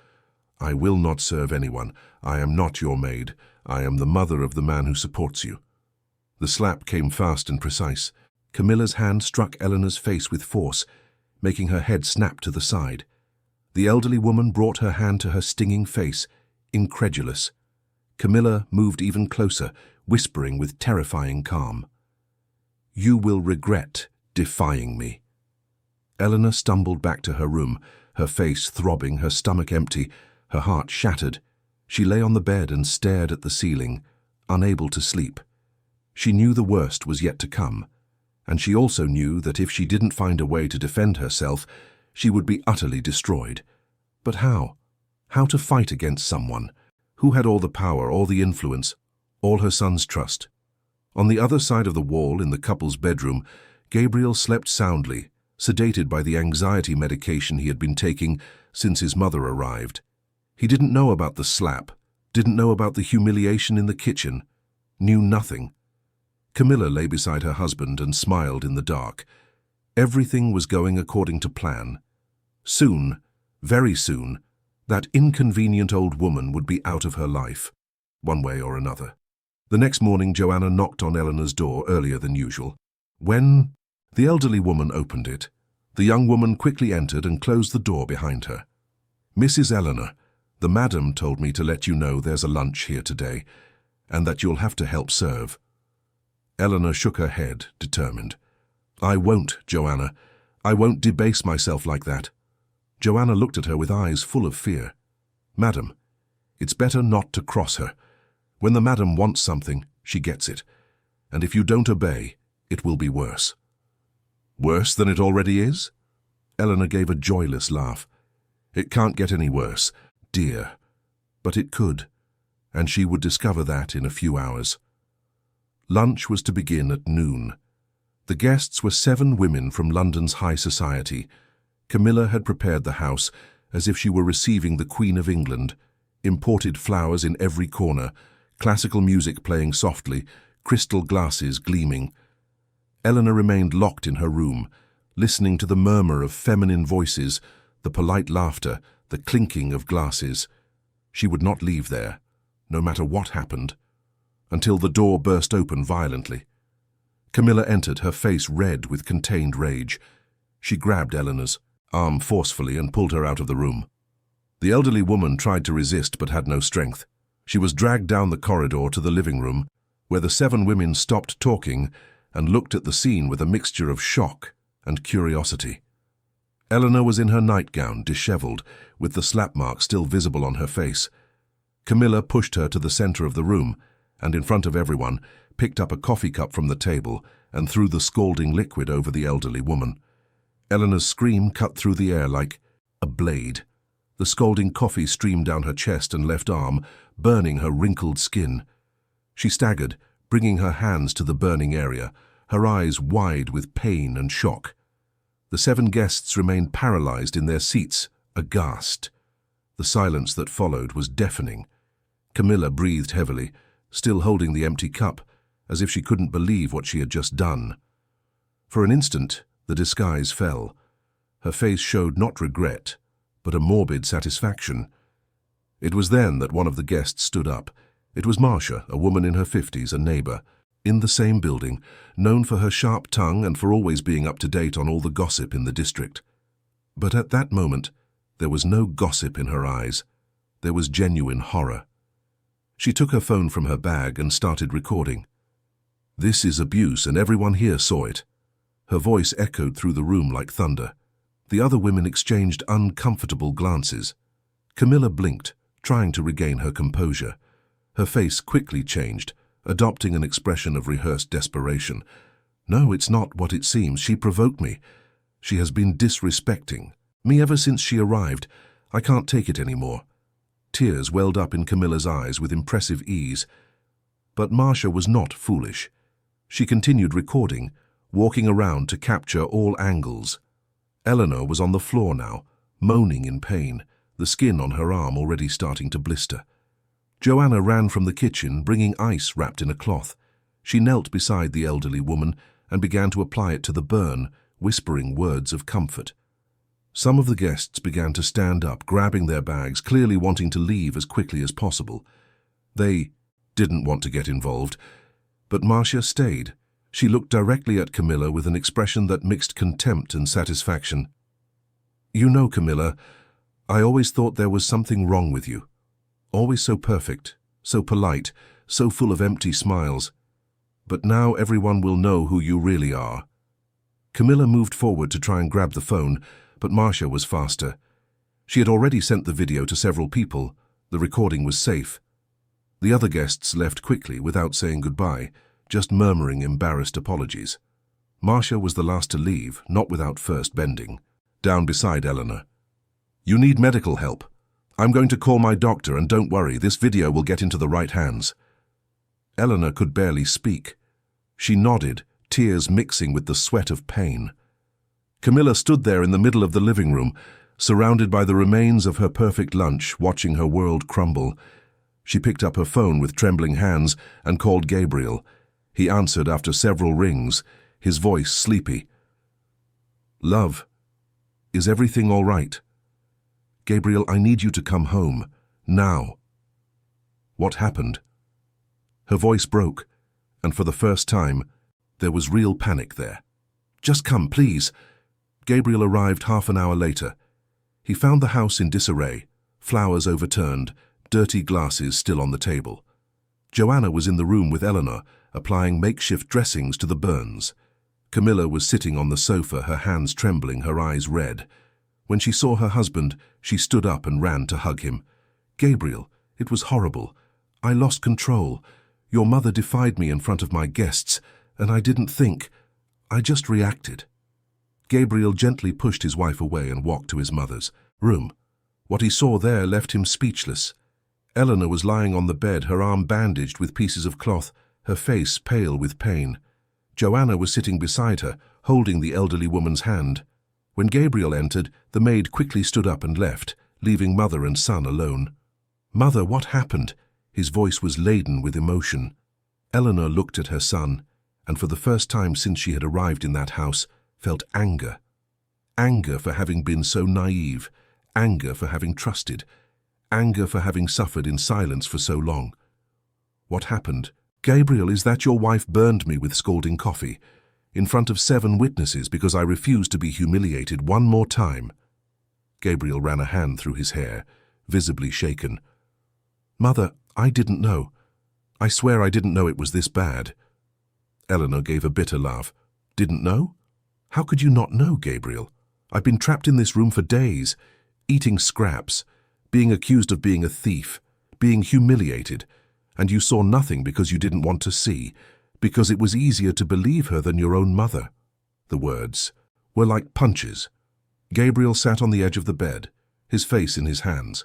"I will not serve anyone. I am not your maid. I am the mother of the man who supports you." The slap came fast and precise. Camilla's hand struck Eleanor's face with force, making her head snap to the side. The elderly woman brought her hand to her stinging face, incredulous. Camilla moved even closer, whispering with terrifying calm, "You will regret defying me." Eleanor stumbled back to her room, her face throbbing, her stomach empty, her heart shattered. She lay on the bed and stared at the ceiling, unable to sleep. She knew the worst was yet to come, and she also knew that if she didn't find a way to defend herself, she would be utterly destroyed. But how? How to fight against someone who had all the power, all the influence, all her son's trust? On the other side of the wall, in the couple's bedroom, Gabriel slept soundly, sedated by the anxiety medication he had been taking since his mother arrived. He didn't know about the slap, didn't know about the humiliation in the kitchen, knew nothing. Camilla lay beside her husband and smiled in the dark. Everything was going according to plan. Soon, very soon, that inconvenient old woman would be out of her life, one way or another. The next morning, Joanna knocked on Eleanor's door earlier than usual. When the elderly woman opened it, the young woman quickly entered and closed the door behind her. "Mrs. Eleanor, the madam told me to let you know there's a lunch here today, and that you'll have to help serve." Eleanor shook her head, determined. "I won't, Joanna. I won't debase myself like that." Joanna looked at her with eyes full of fear. "Madam, it's better not to cross her. When the madam wants something, she gets it. And if you don't obey, it will be worse." "Worse than it already is?" Eleanor gave a joyless laugh. "It can't get any worse, dear. But it could, and she would discover that in a few hours." Lunch was to begin at noon. The guests were 7 women from London's high society. Camilla had prepared the house as if she were receiving the Queen of England, imported flowers in every corner, classical music playing softly, crystal glasses gleaming. Eleanor remained locked in her room, listening to the murmur of feminine voices, the polite laughter, the clinking of glasses. She would not leave there, no matter what happened, until the door burst open violently. Camilla entered, her face red with contained rage. She grabbed Eleanor's arm forcefully and pulled her out of the room. The elderly woman tried to resist but had no strength. She was dragged down the corridor to the living room, where the 7 women stopped talking and looked at the scene with a mixture of shock and curiosity. Eleanor was in her nightgown, disheveled, with the slap mark still visible on her face. Camilla pushed her to the center of the room and, in front of everyone, picked up a coffee cup from the table and threw the scalding liquid over the elderly woman. Eleanor's scream cut through the air like a blade. The scalding coffee streamed down her chest and left arm, burning her wrinkled skin. She staggered, bringing her hands to the burning area, her eyes wide with pain and shock. The 7 guests remained paralyzed in their seats, aghast. The silence that followed was deafening. Camilla breathed heavily, still holding the empty cup, as if she couldn't believe what she had just done. For an instant, the disguise fell. Her face showed not regret, but a morbid satisfaction. It was then that one of the guests stood up. It was Marcia, a woman in her 50s, a neighbor, in the same building, known for her sharp tongue and for always being up to date on all the gossip in the district. But at that moment, there was no gossip in her eyes. There was genuine horror. She took her phone from her bag and started recording. "This is abuse, and everyone here saw it." Her voice echoed through the room like thunder. The other women exchanged uncomfortable glances. Camilla blinked, trying to regain her composure. Her face quickly changed, adopting an expression of rehearsed desperation. "No, it's not what it seems. She provoked me. She has been disrespecting me ever since she arrived. I can't take it anymore." Tears welled up in Camilla's eyes with impressive ease. But Marcia was not foolish. She continued recording, walking around to capture all angles. Eleanor was on the floor now, moaning in pain, the skin on her arm already starting to blister. Joanna ran from the kitchen, bringing ice wrapped in a cloth. She knelt beside the elderly woman and began to apply it to the burn, whispering words of comfort. Some of the guests began to stand up, grabbing their bags, clearly wanting to leave as quickly as possible. They didn't want to get involved, but Marcia stayed. She looked directly at Camilla with an expression that mixed contempt and satisfaction. "You know, Camilla, I always thought there was something wrong with you. Always so perfect, so polite, so full of empty smiles. But now everyone will know who you really are." Camilla moved forward to try and grab the phone, but Marcia was faster. She had already sent the video to several people. The recording was safe. The other guests left quickly without saying goodbye, just murmuring embarrassed apologies. Marcia was the last to leave, not without first bending down beside Eleanor. "You need medical help. I'm going to call my doctor, and don't worry, this video will get into the right hands." Eleanor could barely speak. She nodded, tears mixing with the sweat of pain. Camilla stood there in the middle of the living room, surrounded by the remains of her perfect lunch, watching her world crumble. She picked up her phone with trembling hands and called Gabriel. He answered after several rings, his voice sleepy. "Love, is everything all right? Gabriel, I need you to come home, now." What happened? Her voice broke, and for the first time, there was real panic there. "Just come, please." Gabriel arrived half an hour later. He found the house in disarray, flowers overturned, dirty glasses still on the table. Joanna was in the room with Eleanor, applying makeshift dressings to the burns. Camilla was sitting on the sofa, her hands trembling, her eyes red. When she saw her husband, she stood up and ran to hug him. "Gabriel, it was horrible. I lost control. Your mother defied me in front of my guests, and I didn't think. I just reacted." Gabriel gently pushed his wife away and walked to his mother's room. What he saw there left him speechless. Eleanor was lying on the bed, her arm bandaged with pieces of cloth, her face pale with pain. Joanna was sitting beside her, holding the elderly woman's hand. When Gabriel entered, the maid quickly stood up and left, leaving mother and son alone. "Mother, what happened?" His voice was laden with emotion. Eleanor looked at her son, and for the first time since she had arrived in that house, felt anger. Anger for having been so naive, anger for having trusted, anger for having suffered in silence for so long. "What happened?" "Gabriel, is that your wife burned me with scalding coffee, in front of 7 witnesses because I refused to be humiliated one more time." Gabriel ran a hand through his hair, visibly shaken. "Mother, I didn't know. I swear I didn't know it was this bad." Eleanor gave a bitter laugh. "Didn't know? How could you not know, Gabriel? I've been trapped in this room for days, eating scraps, being accused of being a thief, being humiliated, and you saw nothing because you didn't want to see, because it was easier to believe her than your own mother." The words were like punches. Gabriel sat on the edge of the bed, his face in his hands.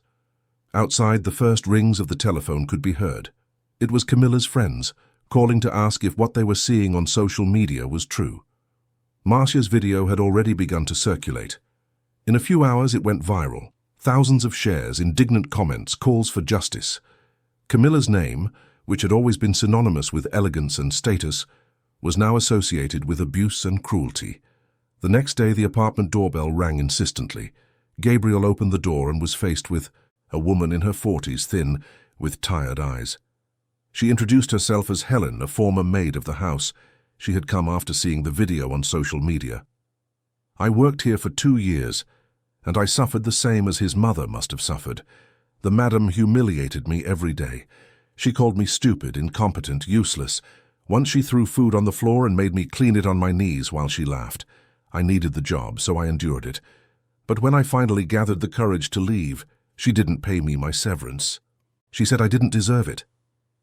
Outside, the first rings of the telephone could be heard. It was Camilla's friends, calling to ask if what they were seeing on social media was true. Marcia's video had already begun to circulate. In a few hours it went viral. Thousands of shares, indignant comments, calls for justice. Camilla's name, which had always been synonymous with elegance and status, was now associated with abuse and cruelty. The next day the apartment doorbell rang insistently. Gabriel opened the door and was faced with a woman in her 40s, thin, with tired eyes. She introduced herself as Helen, a former maid of the house. She had come after seeing the video on social media. "I worked here for 2 years, and I suffered the same as his mother must have suffered. The madam humiliated me every day. She called me stupid, incompetent, useless. Once she threw food on the floor and made me clean it on my knees while she laughed. I needed the job, so I endured it. But when I finally gathered the courage to leave, she didn't pay me my severance. She said I didn't deserve it."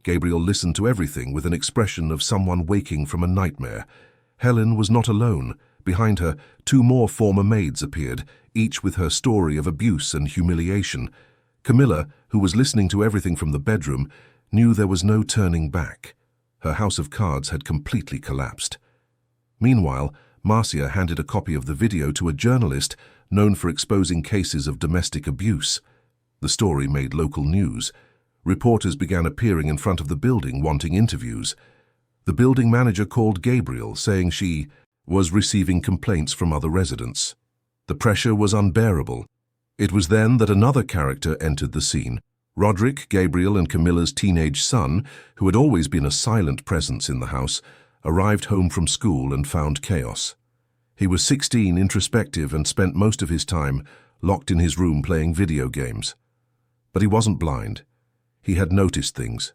Gabriel listened to everything with an expression of someone waking from a nightmare. Helen was not alone. Behind her, 2 more former maids appeared, each with her story of abuse and humiliation. Camilla, who was listening to everything from the bedroom, knew there was no turning back. Her house of cards had completely collapsed. Meanwhile, Marcia handed a copy of the video to a journalist known for exposing cases of domestic abuse. The story made local news. Reporters began appearing in front of the building wanting interviews. The building manager called Gabriel, saying she was receiving complaints from other residents. The pressure was unbearable. It was then that another character entered the scene. Roderick, Gabriel, and Camilla's teenage son, who had always been a silent presence in the house, arrived home from school and found chaos. He was 16, introspective, and spent most of his time locked in his room playing video games. But he wasn't blind. He had noticed things.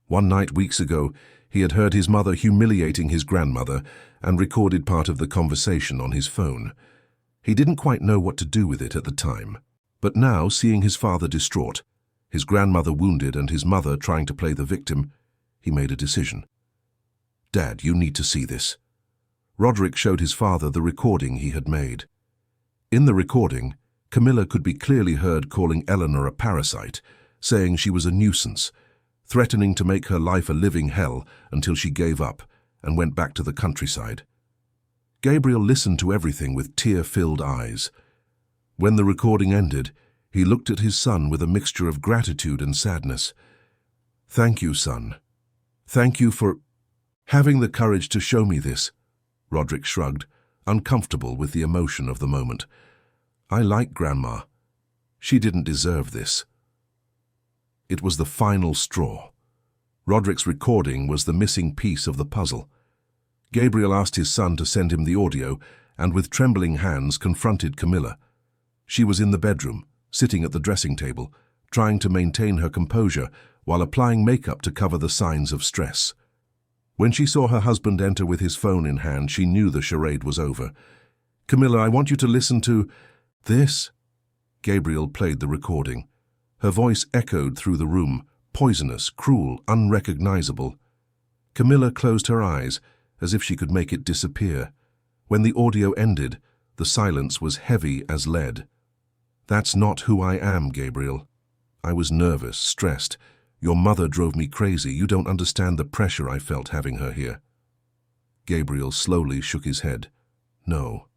One night weeks ago, he had heard his mother humiliating his grandmother and recorded part of the conversation on his phone. He didn't quite know what to do with it at the time. But now, seeing his father distraught, his grandmother wounded and his mother trying to play the victim, he made a decision. "Dad, you need to see this." Roderick showed his father the recording he had made. In the recording, Camilla could be clearly heard calling Eleanor a parasite, saying she was a nuisance, threatening to make her life a living hell until she gave up and went back to the countryside. Gabriel listened to everything with tear-filled eyes. When the recording ended, he looked at his son with a mixture of gratitude and sadness. "Thank you, son. Thank you for having the courage to show me this." Roderick shrugged, uncomfortable with the emotion of the moment. "I like Grandma. She didn't deserve this." It was the final straw. Roderick's recording was the missing piece of the puzzle. Gabriel asked his son to send him the audio and with trembling hands confronted Camilla. She was in the bedroom, sitting at the dressing table, trying to maintain her composure while applying makeup to cover the signs of stress. When she saw her husband enter with his phone in hand, she knew the charade was over. "Camilla, I want you to listen to this." Gabriel played the recording. Her voice echoed through the room, poisonous, cruel, unrecognizable. Camilla closed her eyes, as if she could make it disappear. When the audio ended, the silence was heavy as lead. "That's not who I am, Gabriel. I was nervous, stressed. Your mother drove me crazy. You don't understand the pressure I felt having her here." Gabriel slowly shook his head. "No,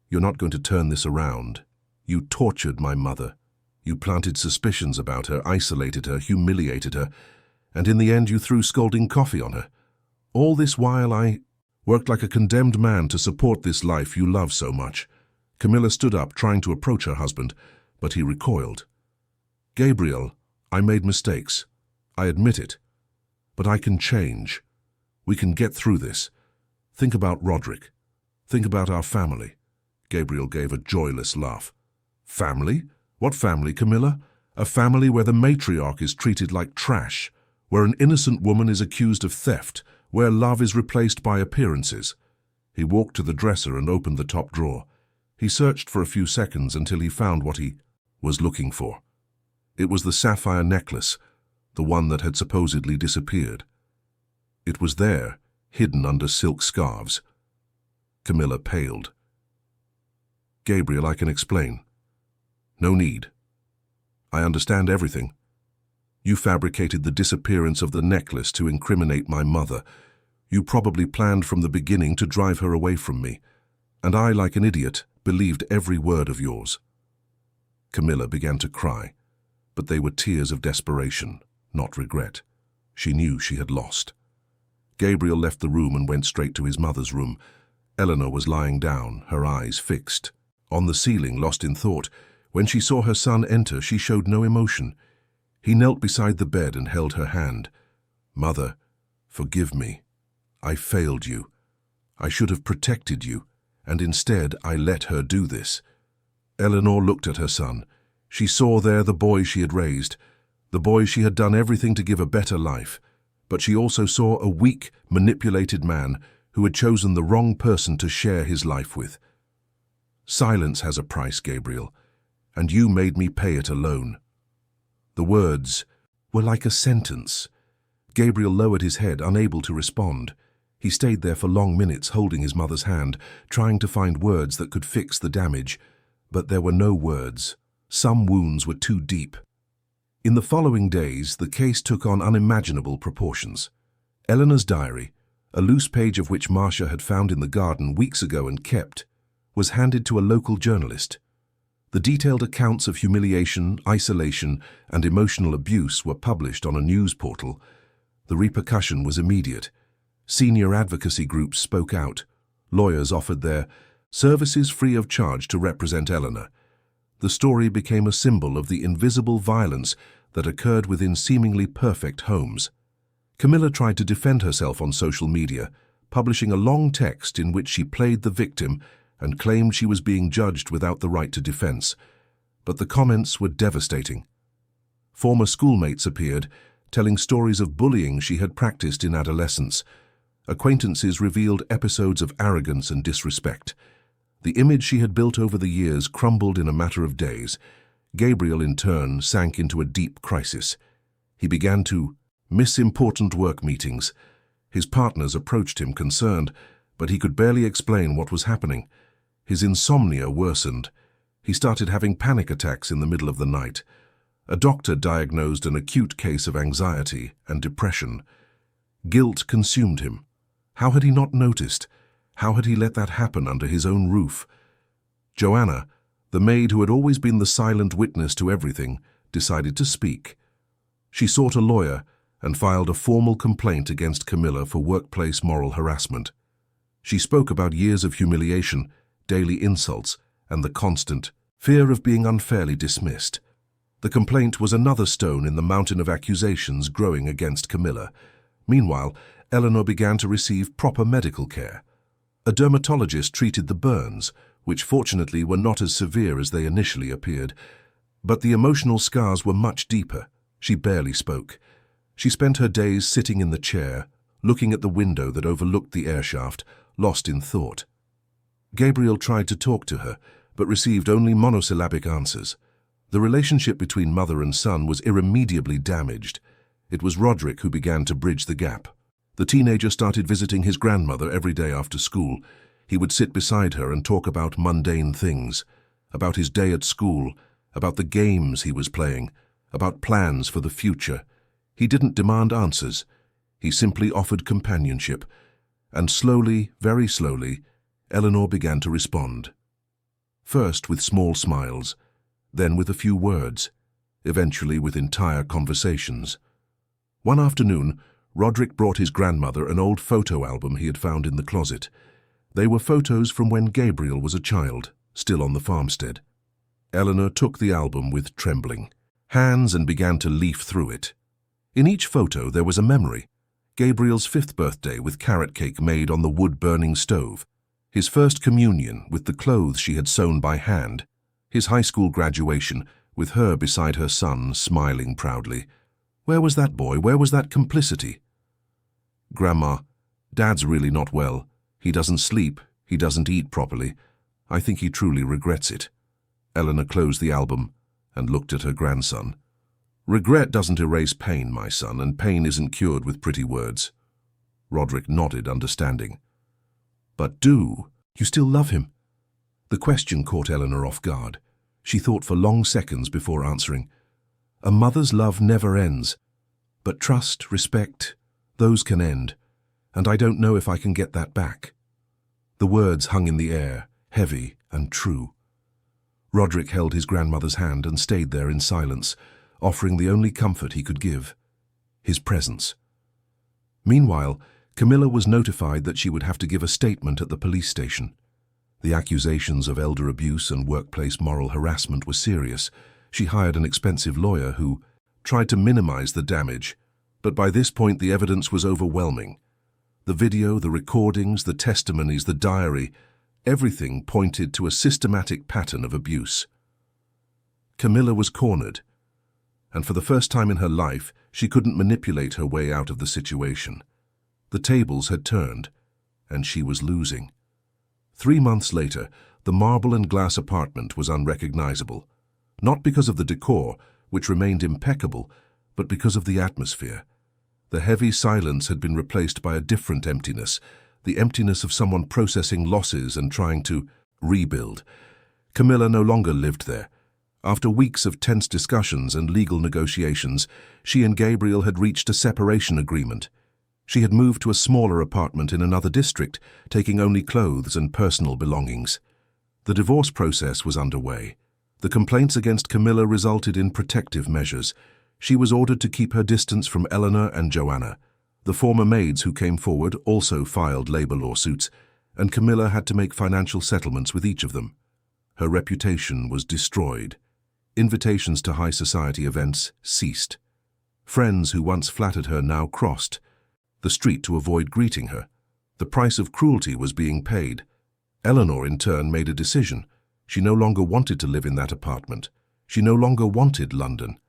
You're not going to turn this around. You tortured my mother. You planted suspicions about her, isolated her, humiliated her, and in the end you threw scalding coffee on her. All this while I worked like a condemned man to support this life you love so much." Camilla stood up, trying to approach her husband, but he recoiled. "Gabriel, I made mistakes. I admit it. But I can change. We can get through this. Think about Roderick. Think about our family." Gabriel gave a joyless laugh. "Family? What family, Camilla? A family where the matriarch is treated like trash, where an innocent woman is accused of theft, where love is replaced by appearances." He walked to the dresser and opened the top drawer. He searched for a few seconds until he found what he was looking for. It was the sapphire necklace, the one that had supposedly disappeared. It was there, hidden under silk scarves. Camilla paled. "Gabriel, I can explain." "No need. I understand everything. You fabricated the disappearance of the necklace to incriminate my mother. You probably planned from the beginning to drive her away from me. And I, like an idiot, believed every word of yours." Camilla began to cry, but they were tears of desperation, not regret. She knew she had lost. Gabriel left the room and went straight to his mother's room. Eleanor was lying down, her eyes fixed. On the ceiling, lost in thought. When she saw her son enter, she showed no emotion. He knelt beside the bed and held her hand. "Mother, forgive me. I failed you. I should have protected you, and instead I let her do this." Eleanor looked at her son. She saw there the boy she had raised, the boy she had done everything to give a better life. But she also saw a weak, manipulated man who had chosen the wrong person to share his life with. "Silence has a price, Gabriel, and you made me pay it alone." The words were like a sentence. Gabriel lowered his head, unable to respond. He stayed there for long minutes, holding his mother's hand, trying to find words that could fix the damage. But there were no words. Some wounds were too deep. In the following days, the case took on unimaginable proportions. Eleanor's diary, a loose page of which Marcia had found in the garden weeks ago and kept, was handed to a local journalist. The detailed accounts of humiliation, isolation, and emotional abuse were published on a news portal. The repercussion was immediate. Senior advocacy groups spoke out. Lawyers offered their services free of charge to represent Eleanor. The story became a symbol of the invisible violence that occurred within seemingly perfect homes. Camilla tried to defend herself on social media, publishing a long text in which she played the victim and claimed she was being judged without the right to defense. But the comments were devastating. Former schoolmates appeared, telling stories of bullying she had practiced in adolescence. Acquaintances revealed episodes of arrogance and disrespect. The image she had built over the years crumbled in a matter of days. Gabriel, in turn, sank into a deep crisis. He began to miss important work meetings. His partners approached him, concerned, but he could barely explain what was happening. His insomnia worsened. He started having panic attacks in the middle of the night. A doctor diagnosed an acute case of anxiety and depression. Guilt consumed him. How had he not noticed? How had he let that happen under his own roof? Joanna, the maid who had always been the silent witness to everything, decided to speak. She sought a lawyer and filed a formal complaint against Camilla for workplace moral harassment. She spoke about years of humiliation, daily insults, and the constant fear of being unfairly dismissed. The complaint was another stone in the mountain of accusations growing against Camilla. Meanwhile, Eleanor began to receive proper medical care. A dermatologist treated the burns, which fortunately were not as severe as they initially appeared. But the emotional scars were much deeper. She barely spoke. She spent her days sitting in the chair, looking at the window that overlooked the airshaft, lost in thought. Gabriel tried to talk to her, but received only monosyllabic answers. The relationship between mother and son was irremediably damaged. It was Roderick who began to bridge the gap. The teenager started visiting his grandmother every day after school. He would sit beside her and talk about mundane things, about his day at school, about the games he was playing, about plans for the future. He didn't demand answers. He simply offered companionship. And slowly, very slowly, Eleanor began to respond. first with small smiles, then with a few words, eventually with entire conversations. One afternoon, Roderick brought his grandmother an old photo album he had found in the closet. They were photos from when Gabriel was a child, still on the farmstead. Eleanor took the album with trembling hands and began to leaf through it. In each photo there was a memory. Gabriel's 5th birthday with carrot cake made on the wood-burning stove, his first communion with the clothes she had sewn by hand, his high school graduation with her beside her son, smiling proudly. Where was that boy? Where was that complicity? Grandma, Dad's really not well. He doesn't sleep. He doesn't eat properly. I think he truly regrets it. Eleanor closed the album and looked at her grandson. Regret doesn't erase pain, my son, and pain isn't cured with pretty words. Roderick nodded, understanding. But you still love him? The question caught Eleanor off guard. She thought for long seconds before answering. A mother's love never ends. But trust, respect, those can end. And I don't know if I can get that back. The words hung in the air, heavy and true. Roderick held his grandmother's hand and stayed there in silence, offering the only comfort he could give, his presence. Meanwhile, Camilla was notified that she would have to give a statement at the police station. The accusations of elder abuse and workplace moral harassment were serious. She hired an expensive lawyer who tried to minimize the damage, but by this point the evidence was overwhelming. The video, the recordings, the testimonies, the diary, everything pointed to a systematic pattern of abuse. Camilla was cornered, and for the first time in her life, she couldn't manipulate her way out of the situation. The tables had turned, and she was losing. 3 months later, the marble and glass apartment was unrecognizable, not because of the decor, which remained impeccable, but because of the atmosphere. The heavy silence had been replaced by a different emptiness, the emptiness of someone processing losses and trying to rebuild. Camilla no longer lived there. After weeks of tense discussions and legal negotiations, she and Gabriel had reached a separation agreement. She had moved to a smaller apartment in another district, taking only clothes and personal belongings. The divorce process was underway. The complaints against Camilla resulted in protective measures. She was ordered to keep her distance from Eleanor and Joanna. The former maids who came forward also filed labor lawsuits, and Camilla had to make financial settlements with each of them. Her reputation was destroyed. Invitations to high society events ceased. Friends who once flattered her now crossed the street to avoid greeting her. The price of cruelty was being paid. Eleanor, in turn, made a decision. She no longer wanted to live in that apartment. She no longer wanted London.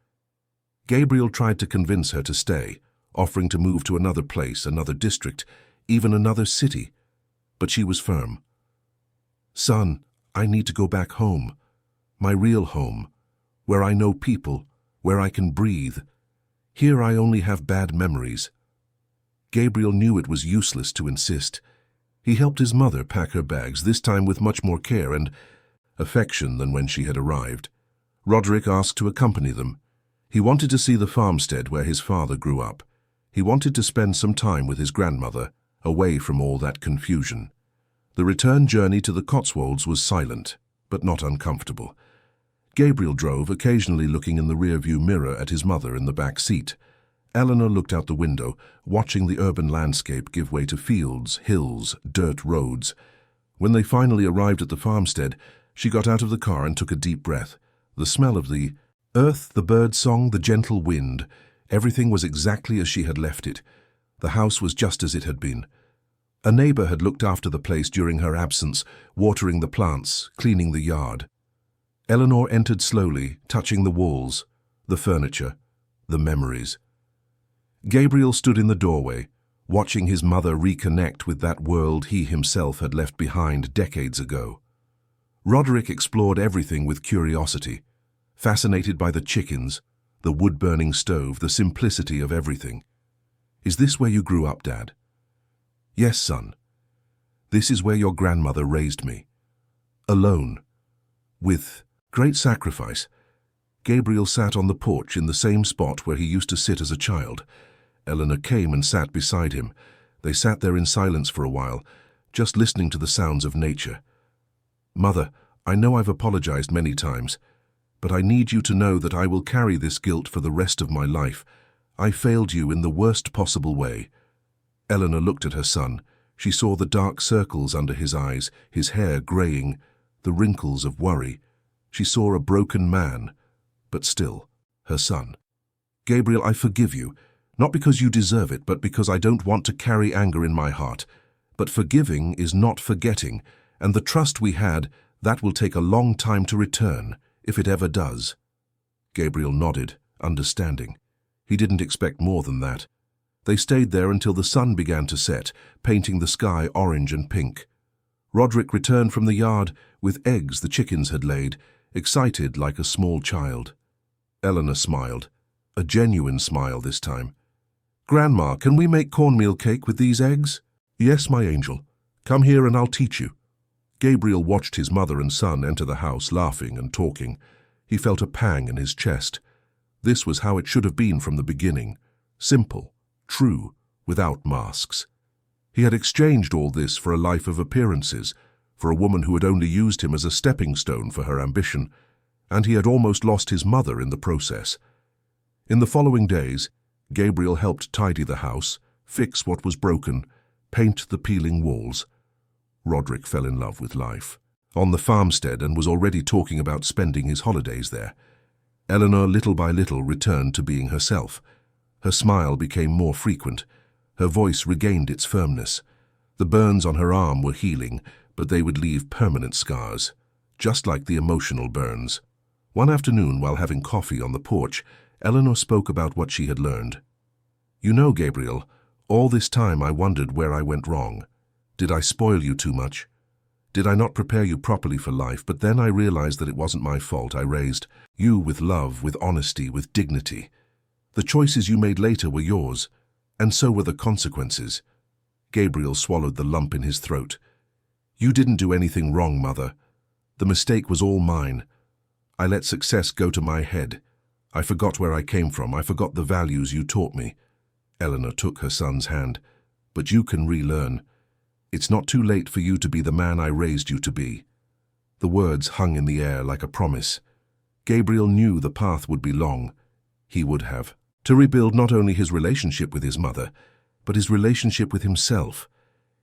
Gabriel tried to convince her to stay, offering to move to another place, another district, even another city. But she was firm. Son, I need to go back home. My real home, where I know people, where I can breathe. Here I only have bad memories. Gabriel knew it was useless to insist. He helped his mother pack her bags, this time with much more care and affection than when she had arrived. Roderick asked to accompany them. He wanted to see the farmstead where his father grew up. He wanted to spend some time with his grandmother, away from all that confusion. The return journey to the Cotswolds was silent, but not uncomfortable. Gabriel drove, occasionally looking in the rearview mirror at his mother in the back seat. Eleanor looked out the window, watching the urban landscape give way to fields, hills, dirt roads. When they finally arrived at the farmstead, she got out of the car and took a deep breath. The smell of the earth, the bird song, the gentle wind, everything was exactly as she had left it. The house was just as it had been. A neighbor had looked after the place during her absence, watering the plants, cleaning the yard. Eleanor entered slowly, touching the walls, the furniture, the memories. Gabriel stood in the doorway, watching his mother reconnect with that world he himself had left behind decades ago. Roderick explored everything with curiosity, fascinated by the chickens, the wood-burning stove, the simplicity of everything. Is this where you grew up, Dad? Yes, son. This is where your grandmother raised me. Alone. With great sacrifice. Gabriel sat on the porch in the same spot where he used to sit as a child. Eleanor came and sat beside him. They sat there in silence for a while, just listening to the sounds of nature. Mother, I know I've apologized many times, but I need you to know that I will carry this guilt for the rest of my life. I failed you in the worst possible way." Eleanor looked at her son. She saw the dark circles under his eyes, his hair graying, the wrinkles of worry. She saw a broken man, but still, her son. "Gabriel, I forgive you, not because you deserve it, but because I don't want to carry anger in my heart. But forgiving is not forgetting, and the trust we had, that will take a long time to return, if it ever does." Gabriel nodded, understanding. He didn't expect more than that. They stayed there until the sun began to set, painting the sky orange and pink. Roderick returned from the yard with eggs the chickens had laid, excited like a small child. Eleanor smiled, a genuine smile this time. "Grandma, can we make cornmeal cake with these eggs?" "Yes, my angel. Come here and I'll teach you." Gabriel watched his mother and son enter the house, laughing and talking. He felt a pang in his chest. This was how it should have been from the beginning. Simple, true, without masks. He had exchanged all this for a life of appearances, for a woman who had only used him as a stepping stone for her ambition, and he had almost lost his mother in the process. In the following days, Gabriel helped tidy the house, fix what was broken, paint the peeling walls. Roderick fell in love with life on the farmstead and was already talking about spending his holidays there. Eleanor, little by little, returned to being herself. Her smile became more frequent. Her voice regained its firmness. The burns on her arm were healing, but they would leave permanent scars, just like the emotional burns. One afternoon, while having coffee on the porch, Eleanor spoke about what she had learned. "You know, Gabriel, all this time I wondered where I went wrong. Did I spoil you too much? Did I not prepare you properly for life? But then I realized that it wasn't my fault. I raised you with love, with honesty, with dignity. The choices you made later were yours, and so were the consequences." Gabriel swallowed the lump in his throat. "You didn't do anything wrong, Mother. The mistake was all mine. I let success go to my head. I forgot where I came from. I forgot the values you taught me." Eleanor took her son's hand. "But you can relearn. It's not too late for you to be the man I raised you to be." The words hung in the air like a promise. Gabriel knew the path would be long. He would have to rebuild not only his relationship with his mother, but his relationship with himself.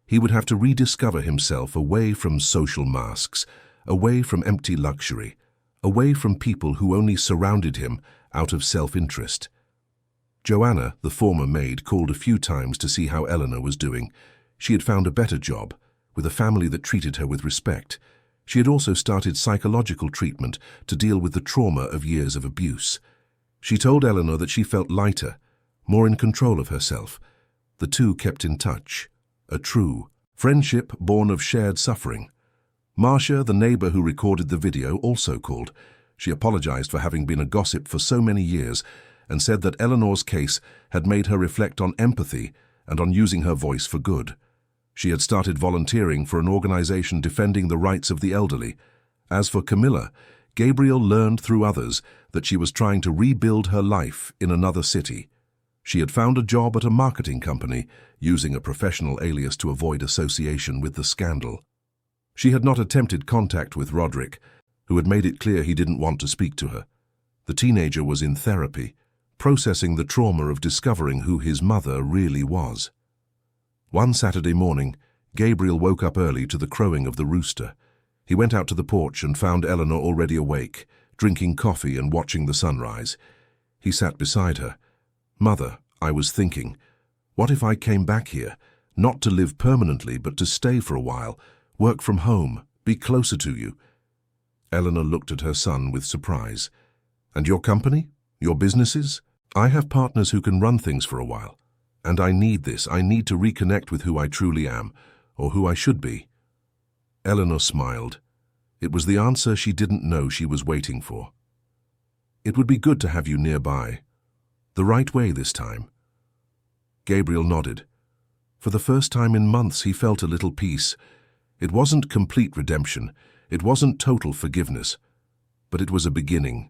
He would have to rediscover himself away from social masks, away from empty luxury, away from people who only surrounded him out of self-interest. Joanna, the former maid, called a few times to see how Eleanor was doing. She had found a better job, with a family that treated her with respect. She had also started psychological treatment to deal with the trauma of years of abuse. She told Eleanor that she felt lighter, more in control of herself. The two kept in touch, a true friendship born of shared suffering. Marcia, the neighbor who recorded the video, also called. She apologized for having been a gossip for so many years and said that Eleanor's case had made her reflect on empathy and on using her voice for good. She had started volunteering for an organization defending the rights of the elderly. As for Camilla, Gabriel learned through others that she was trying to rebuild her life in another city. She had found a job at a marketing company, using a professional alias to avoid association with the scandal. She had not attempted contact with Roderick, who had made it clear he didn't want to speak to her. The teenager was in therapy, processing the trauma of discovering who his mother really was. One Saturday morning, Gabriel woke up early to the crowing of the rooster. He went out to the porch and found Eleanor already awake, drinking coffee and watching the sunrise. He sat beside her. "Mother, I was thinking, what if I came back here, not to live permanently, but to stay for a while, work from home, be closer to you?" Eleanor looked at her son with surprise. "And your company? Your businesses? I have partners who can run things for a while. And I need this. I need to reconnect with who I truly am, or who I should be." Eleanor smiled. It was the answer she didn't know she was waiting for. "It would be good to have you nearby. The right way this time." Gabriel nodded. For the first time in months, he felt a little peace. It wasn't complete redemption. It wasn't total forgiveness. But it was a beginning.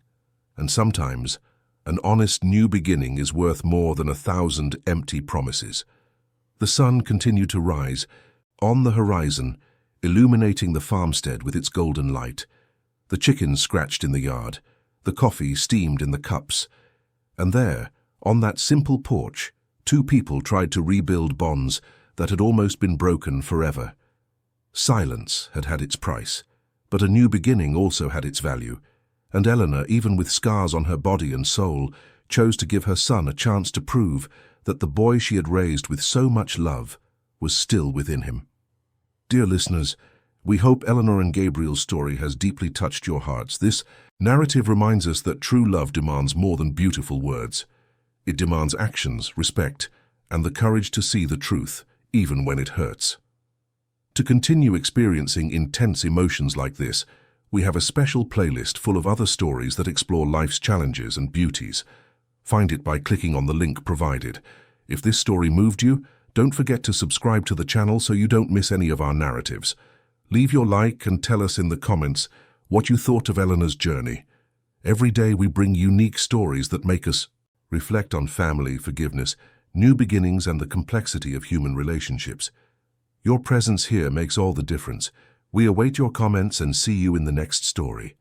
And sometimes, an honest new beginning is worth more than 1,000 empty promises. The sun continued to rise. On the horizon, illuminating the farmstead with its golden light, The chickens scratched in the yard, the coffee steamed in the cups. And there, on that simple porch, two people tried to rebuild bonds that had almost been broken forever. Silence had had its price, but a new beginning also had its value, and Eleanor, even with scars on her body and soul, chose to give her son a chance to prove that the boy she had raised with so much love was still within him. Dear listeners, we hope Eleanor and Gabriel's story has deeply touched your hearts. This narrative reminds us that true love demands more than beautiful words. It demands actions, respect, and the courage to see the truth, even when it hurts. To continue experiencing intense emotions like this, we have a special playlist full of other stories that explore life's challenges and beauties. Find it by clicking on the link provided. If this story moved you, don't forget to subscribe to the channel so you don't miss any of our narratives. Leave your like and tell us in the comments what you thought of Eleanor's journey. Every day we bring unique stories that make us reflect on family, forgiveness, new beginnings, and the complexity of human relationships. Your presence here makes all the difference. We await your comments and see you in the next story.